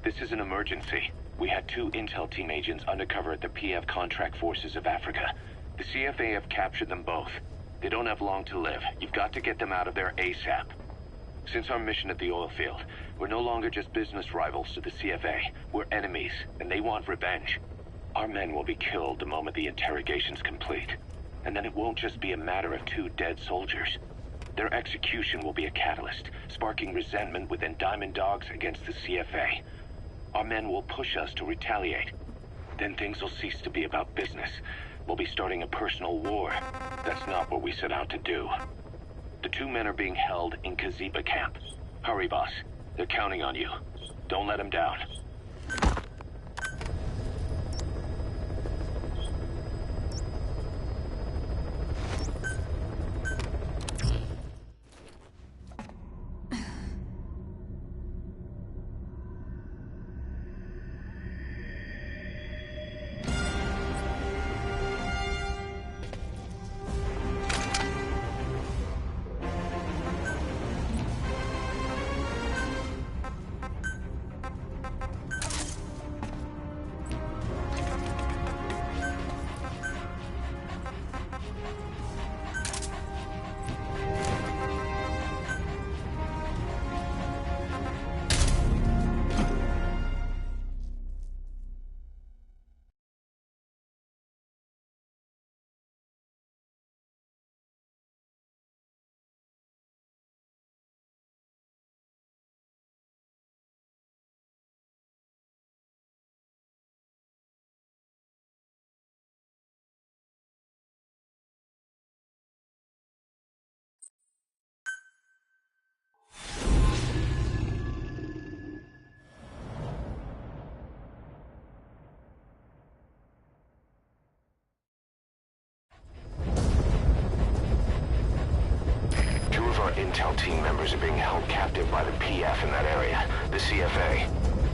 This is an emergency. We had 2 intel team agents undercover at the PF Contract Forces of Africa. The CFA have captured them both. They don't have long to live. You've got to get them out of there ASAP. Since our mission at the oil field, we're no longer just business rivals to the CFA. We're enemies, and they want revenge. Our men will be killed the moment the interrogation's complete. And then it won't just be a matter of 2 dead soldiers. Their execution will be a catalyst, sparking resentment within Diamond Dogs against the CFA. Our men will push us to retaliate. Then things will cease to be about business. We'll be starting a personal war. That's not what we set out to do. The 2 men are being held in Kaziba camp. Hurry, boss. They're counting on you. Don't let them down. Intel team members are being held captive by the PF in that area, the CFA.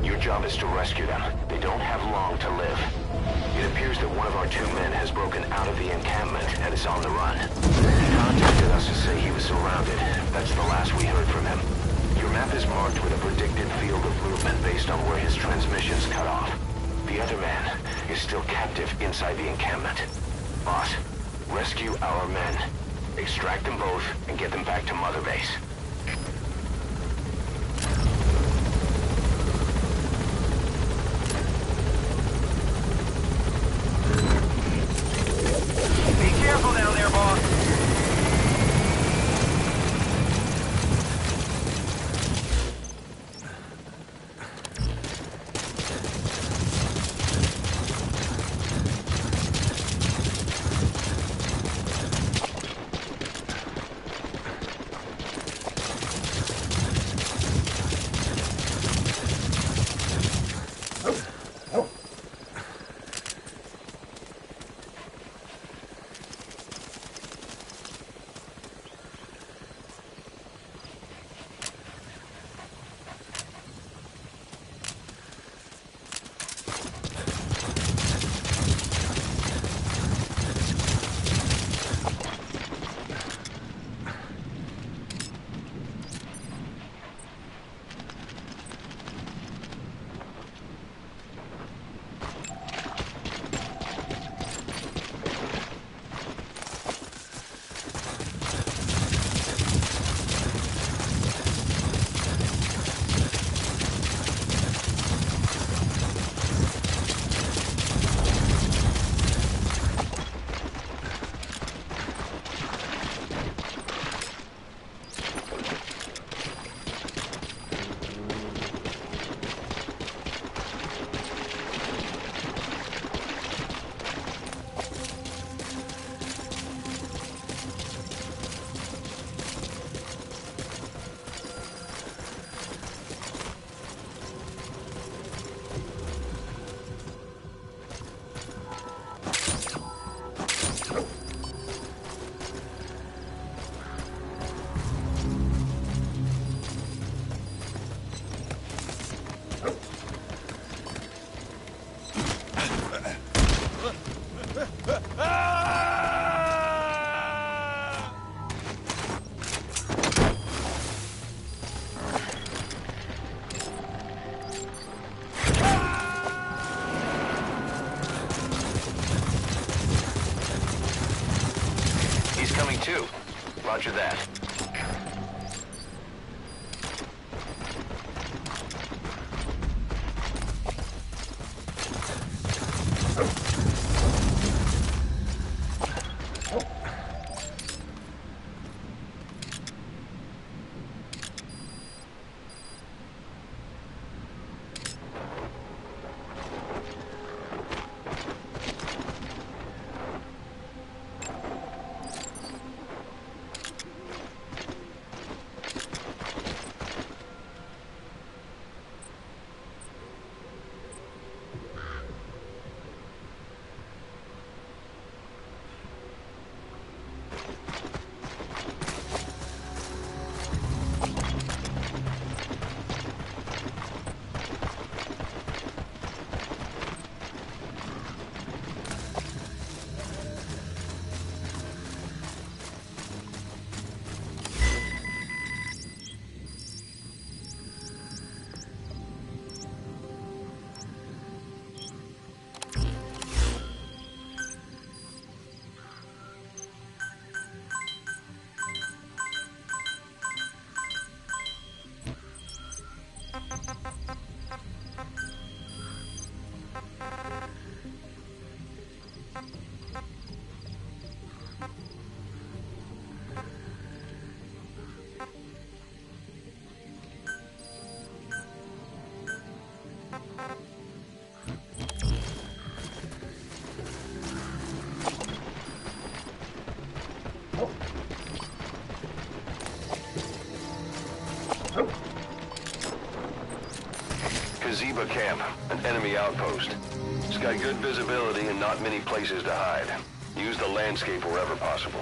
Your job is to rescue them. They don't have long to live. It appears that one of our 2 men has broken out of the encampment and is on the run. He contacted us to say he was surrounded. That's the last we heard from him. Your map is marked with a predicted field of movement based on where his transmissions cut off. The other man is still captive inside the encampment. Boss, rescue our men. Extract them both and get them back to Mother Base. Be careful down there, boss. Roger that. Ziba camp, an enemy outpost. It's got good visibility and not many places to hide. Use the landscape wherever possible.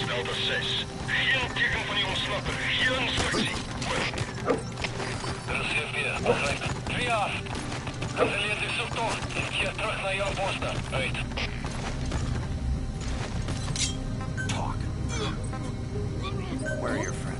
Delta 6. Geen teken van die ontsnapper. Geen instructie. Reserve weer. Begrijp. 2 af. Gezellig is zoektocht. Keer terug naar jouw posten. Uit. Talk. Where are your friends?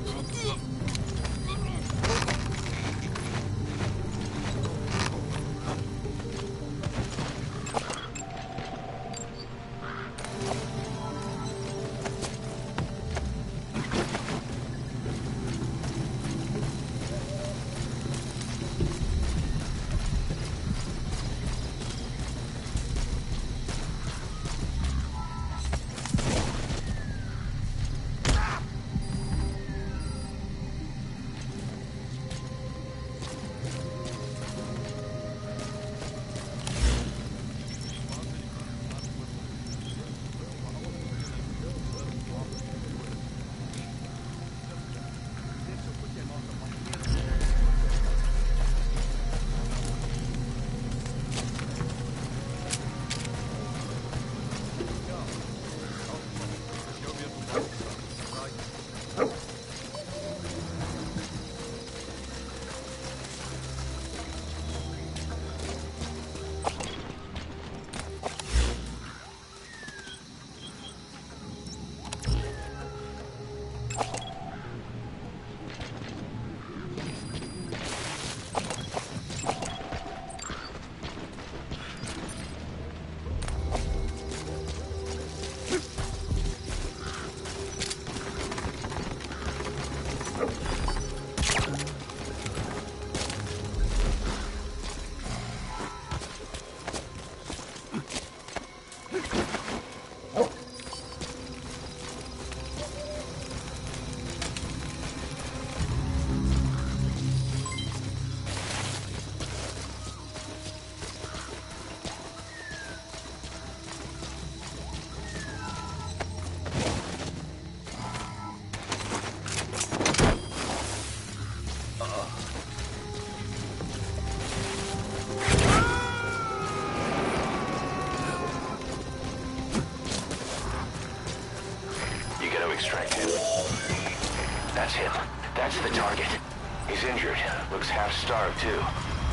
That's him. That's the target. He's injured. Looks half-starved, too.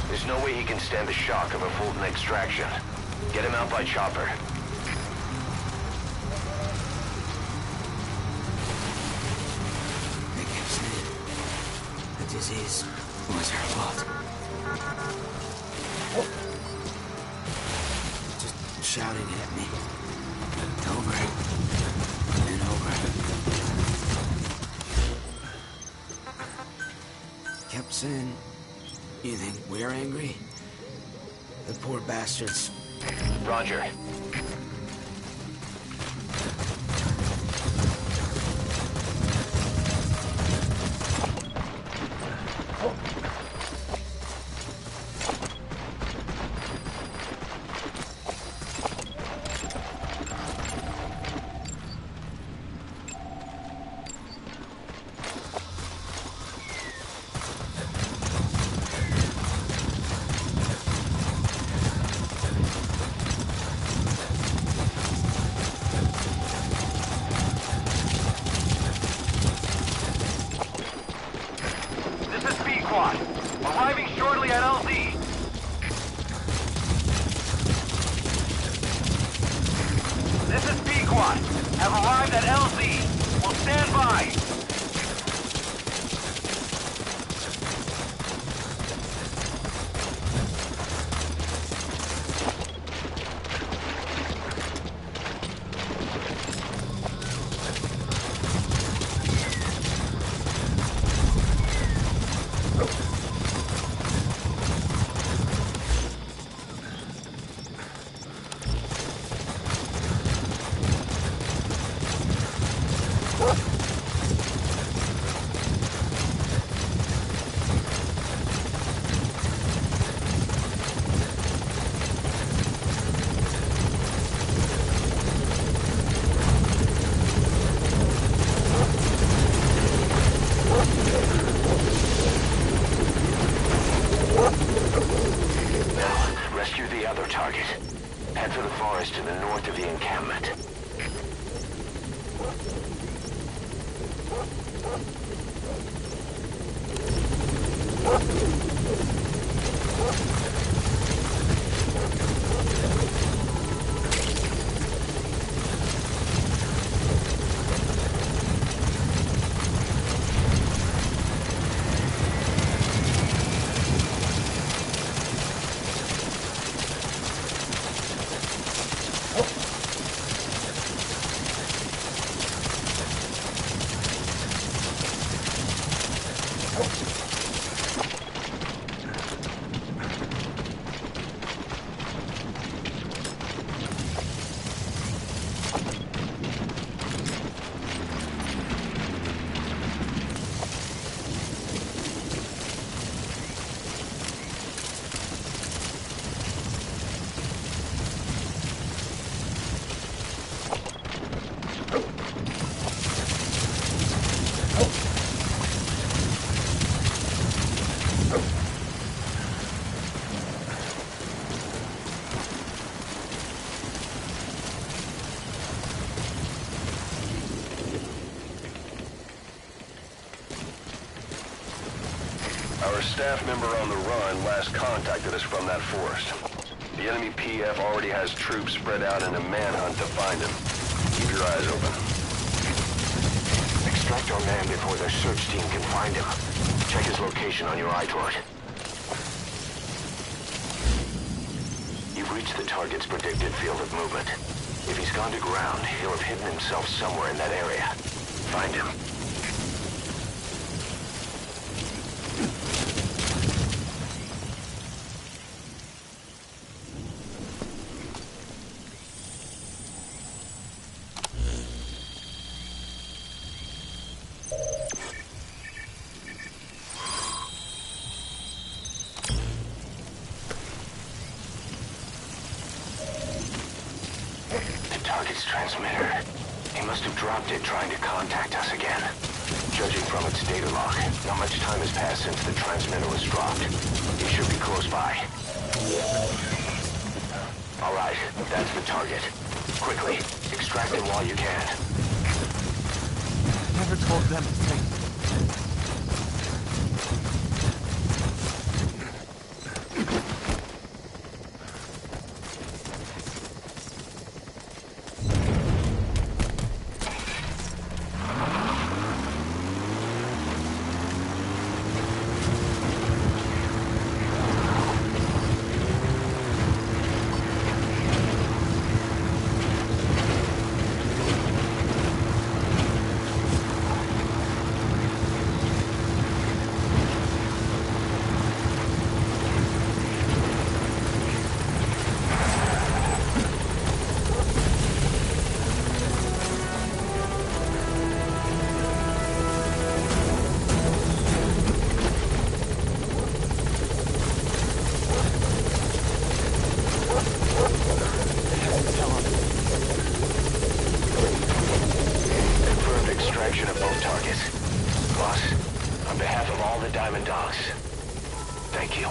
There's no way he can stand the shock of a Fulton extraction. Get him out by chopper. They kept saying the disease was her fault. Just shouting it at me. Over and over. Kept saying, you think we're angry? The poor bastards. Roger. Arriving shortly at LZ. This is Pequod. Have arrived at LZ. Will stand by. Head for the forest to the north of the encampment. Our staff member on the run last contacted us from that forest. The enemy PF already has troops spread out in a manhunt to find him. Keep your eyes open. Extract our man before their search team can find him. Check his location on your iDroid. You've reached the target's predicted field of movement. If he's gone to ground, he'll have hidden himself somewhere in that area. Find him. Target's transmitter. He must have dropped it trying to contact us again. Judging from its data log, not much time has passed since the transmitter was dropped. He should be close by. Alright, that's the target. Quickly, extract him while you can. Never told them to take the Diamond Dogs. Thank you.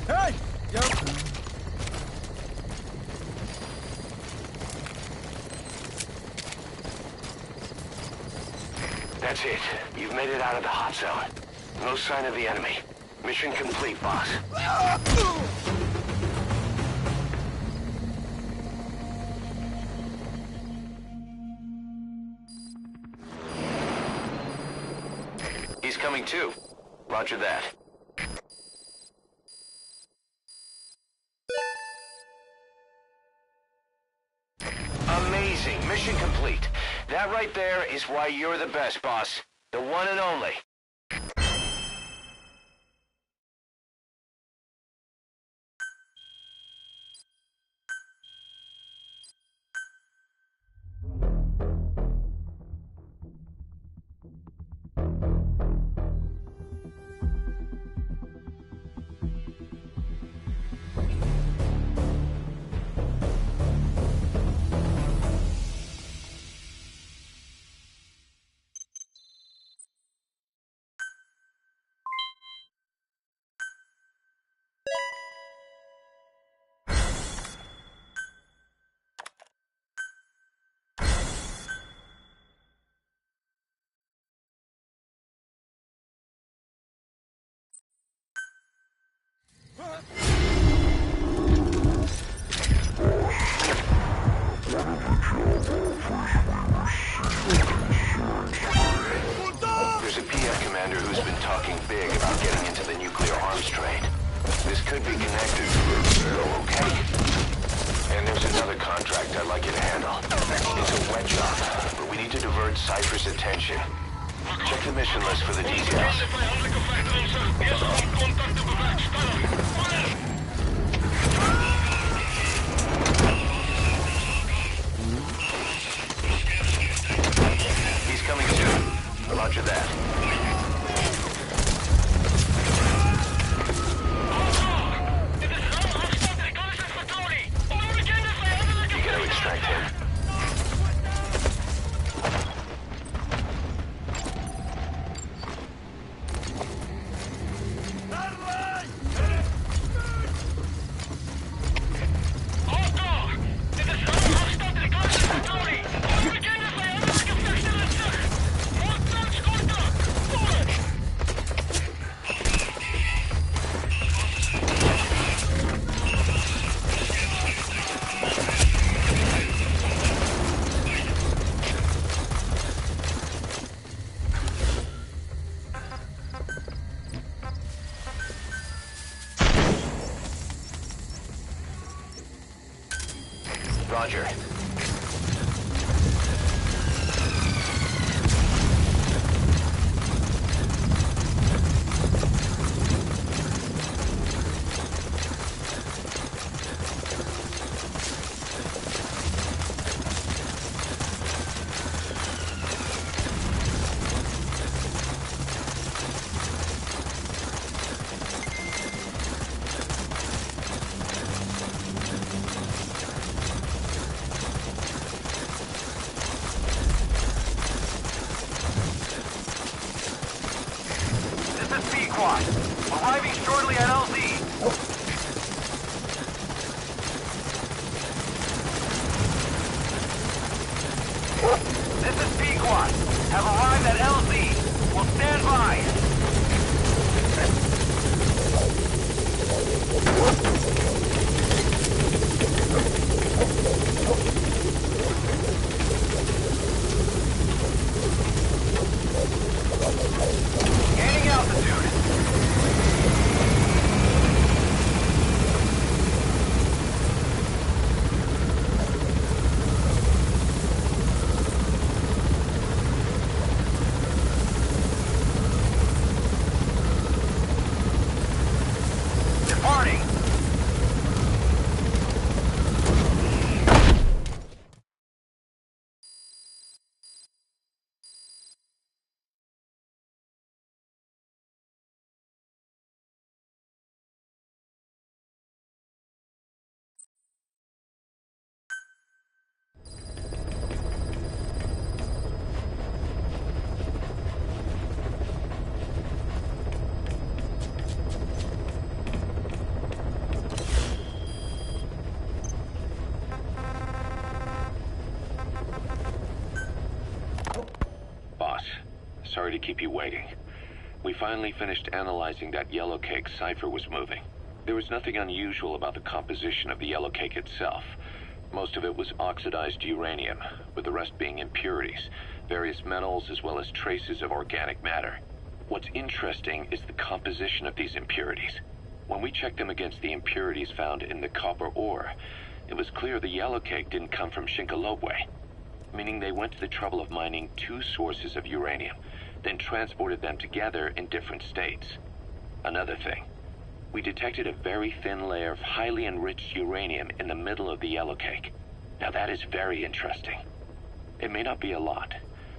Hey! Yo! That's it. You've made it out of the hot zone. No sign of the enemy. Mission complete, boss. He's coming too. Roger that. Amazing. Mission complete. That right there is why you're the best, boss. The one and only. There's a PF commander who's been talking big about getting into the nuclear arms trade. This could be connected. Okay? And there's another contract I'd like you to handle. It's a wet job, but we need to divert Cypher's attention. Check the mission list for the details. He's coming soon. Roger that. You gotta extract him. Roger. Squad. Arriving shortly at LZ. This is P-Quad. Have arrived at LZ. Will stand by. Gaining altitude. Departing. Boss, sorry to keep you waiting. We finally finished analyzing that yellow cake cipher was moving. There was nothing unusual about the composition of the yellow cake itself. Most of it was oxidized uranium, with the rest being impurities, various metals as well as traces of organic matter. What's interesting is the composition of these impurities. When we checked them against the impurities found in the copper ore, it was clear the yellow cake didn't come from Shinkolobwe, meaning they went to the trouble of mining two sources of uranium, then transported them together in different states. Another thing, we detected a very thin layer of highly enriched uranium in the middle of the yellow cake. Now that is very interesting. It may not be a lot,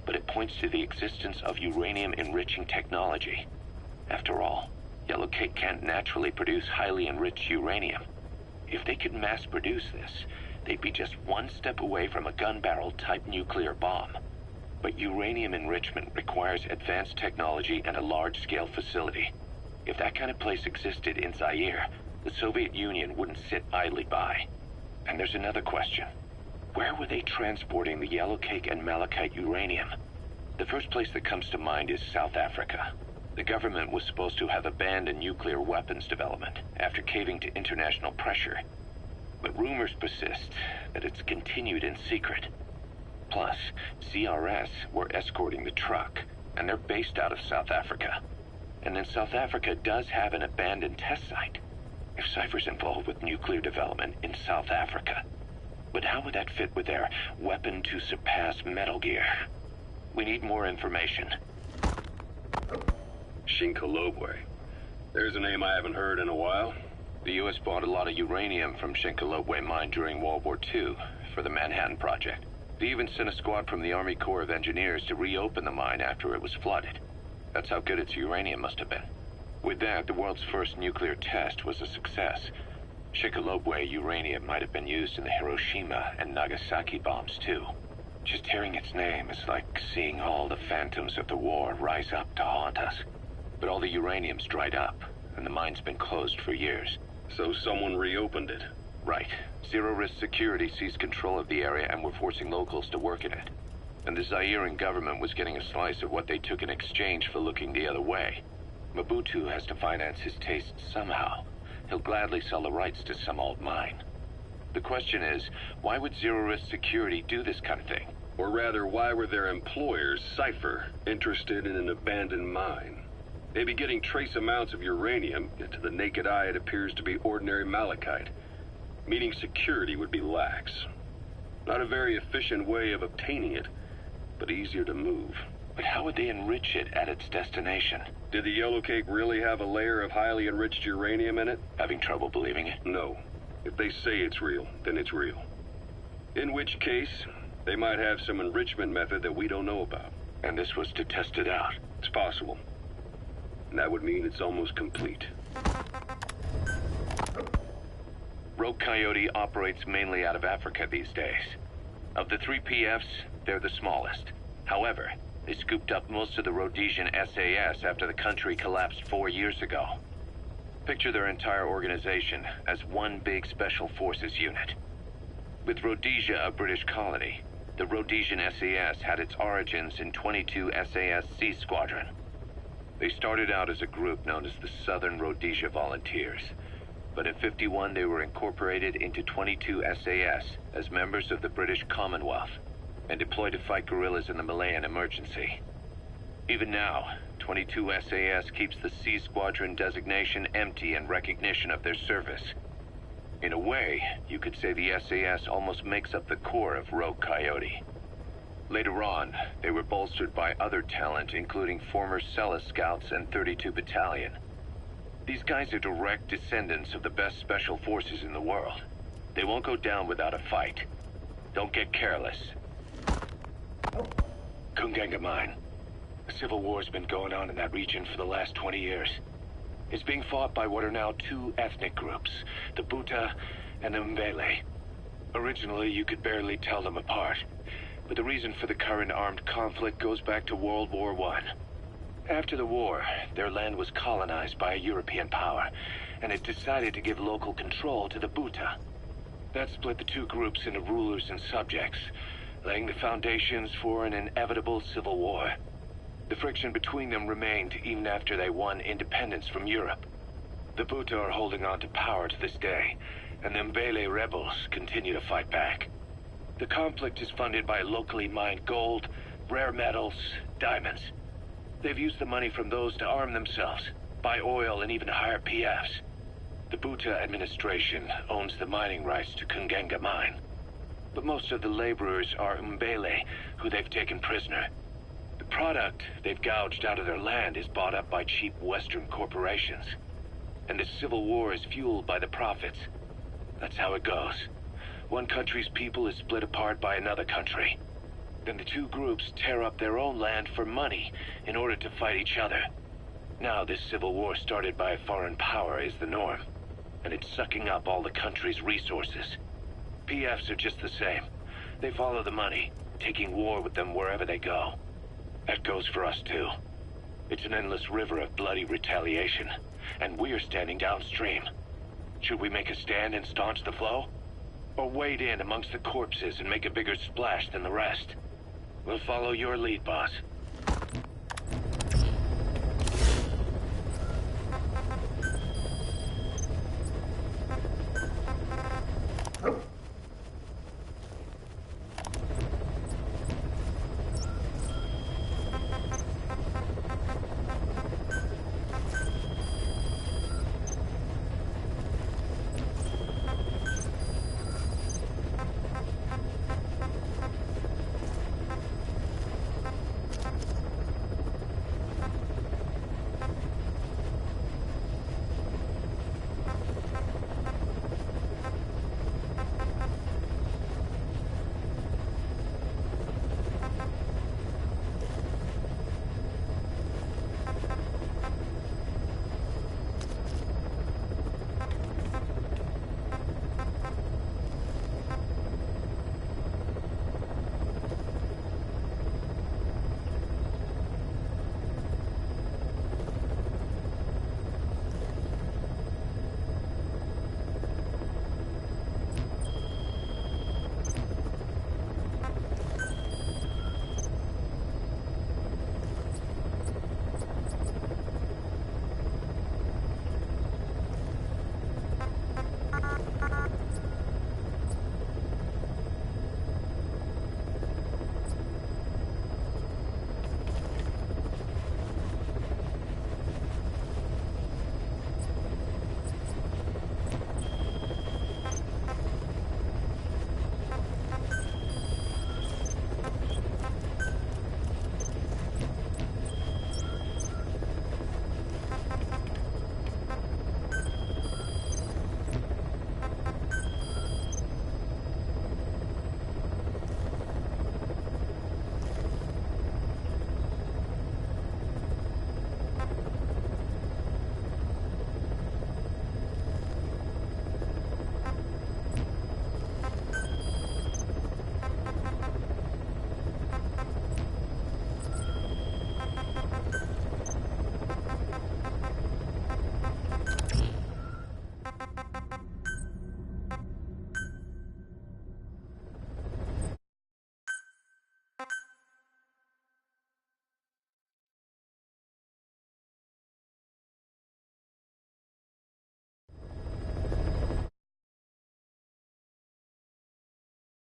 but it points to the existence of uranium-enriching technology. After all, yellow cake can't naturally produce highly enriched uranium. If they could mass produce this, they'd be just one step away from a gun barrel type nuclear bomb. But uranium enrichment requires advanced technology and a large-scale facility. If that kind of place existed in Zaire, the Soviet Union wouldn't sit idly by. And there's another question. Where were they transporting the yellow cake and malachite uranium? The first place that comes to mind is South Africa. The government was supposed to have abandoned nuclear weapons development after caving to international pressure. But rumors persist that it's continued in secret. Plus, CRS were escorting the truck, and they're based out of South Africa. And then South Africa does have an abandoned test site. If Cypher's involved with nuclear development in South Africa. But how would that fit with their weapon to surpass Metal Gear? We need more information. Shinkolobwe. There's a name I haven't heard in a while. The U.S. bought a lot of uranium from Shinkolobwe mine during World War II for the Manhattan Project. They even sent a squad from the Army Corps of Engineers to reopen the mine after it was flooded. That's how good its uranium must have been. With that, the world's first nuclear test was a success. Shinkolobwe uranium might have been used in the Hiroshima and Nagasaki bombs too. Just hearing its name is like seeing all the phantoms of the war rise up to haunt us. But all the uranium's dried up, and the mine's been closed for years. So someone reopened it. Right. Zero-risk security seized control of the area and were forcing locals to work in it. And the Zairean government was getting a slice of what they took in exchange for looking the other way. Mobutu has to finance his tastes somehow. He'll gladly sell the rights to some old mine. The question is, why would zero-risk security do this kind of thing? Or rather, why were their employers, Cypher, interested in an abandoned mine? Maybe getting trace amounts of uranium, yet to the naked eye it appears to be ordinary malachite. Meaning security would be lax. Not a very efficient way of obtaining it, but easier to move. But how would they enrich it at its destination? Did the yellow cake really have a layer of highly enriched uranium in it? Having trouble believing it? No. If they say it's real, then it's real. In which case, they might have some enrichment method that we don't know about. And this was to test it out? It's possible. And that would mean it's almost complete. Rogue Coyote operates mainly out of Africa these days. Of the 3 PFs, they're the smallest. However, they scooped up most of the Rhodesian SAS after the country collapsed 4 years ago. Picture their entire organization as one big special forces unit. With Rhodesia a British colony, the Rhodesian SAS had its origins in 22 SAS Sea Squadron. They started out as a group known as the Southern Rhodesia Volunteers, but in '51 they were incorporated into 22 SAS as members of the British Commonwealth and deployed to fight guerrillas in the Malayan emergency. Even now, 22 SAS keeps the Sea Squadron designation empty in recognition of their service. In a way, you could say the SAS almost makes up the core of Rogue Coyote. Later on, they were bolstered by other talent, including former Celis Scouts and 32 Battalion. These guys are direct descendants of the best special forces in the world. They won't go down without a fight. Don't get careless. Kunganga Mine. A civil war's been going on in that region for the last 20 years. It's being fought by what are now 2 ethnic groups, the Buta and the Mbele. Originally, you could barely tell them apart, but the reason for the current armed conflict goes back to World War I. After the war, their land was colonized by a European power, and it decided to give local control to the Buta. That split the 2 groups into rulers and subjects, laying the foundations for an inevitable civil war. The friction between them remained even after they won independence from Europe. The Buta are holding on to power to this day, and the Mbele rebels continue to fight back. The conflict is funded by locally mined gold, rare metals, diamonds. They've used the money from those to arm themselves, buy oil, and even hire PFs. The Buta administration owns the mining rights to Kunganga Mine. But most of the laborers are Mbele, who they've taken prisoner. The product they've gouged out of their land is bought up by cheap Western corporations. And the civil war is fueled by the profits. That's how it goes. One country's people is split apart by another country. Then the 2 groups tear up their own land for money in order to fight each other. Now this civil war started by a foreign power is the norm, and it's sucking up all the country's resources. PFs are just the same. They follow the money, taking war with them wherever they go. That goes for us too. It's an endless river of bloody retaliation, and we're standing downstream. Should we make a stand and staunch the flow? Or wade in amongst the corpses and make a bigger splash than the rest? We'll follow your lead, boss.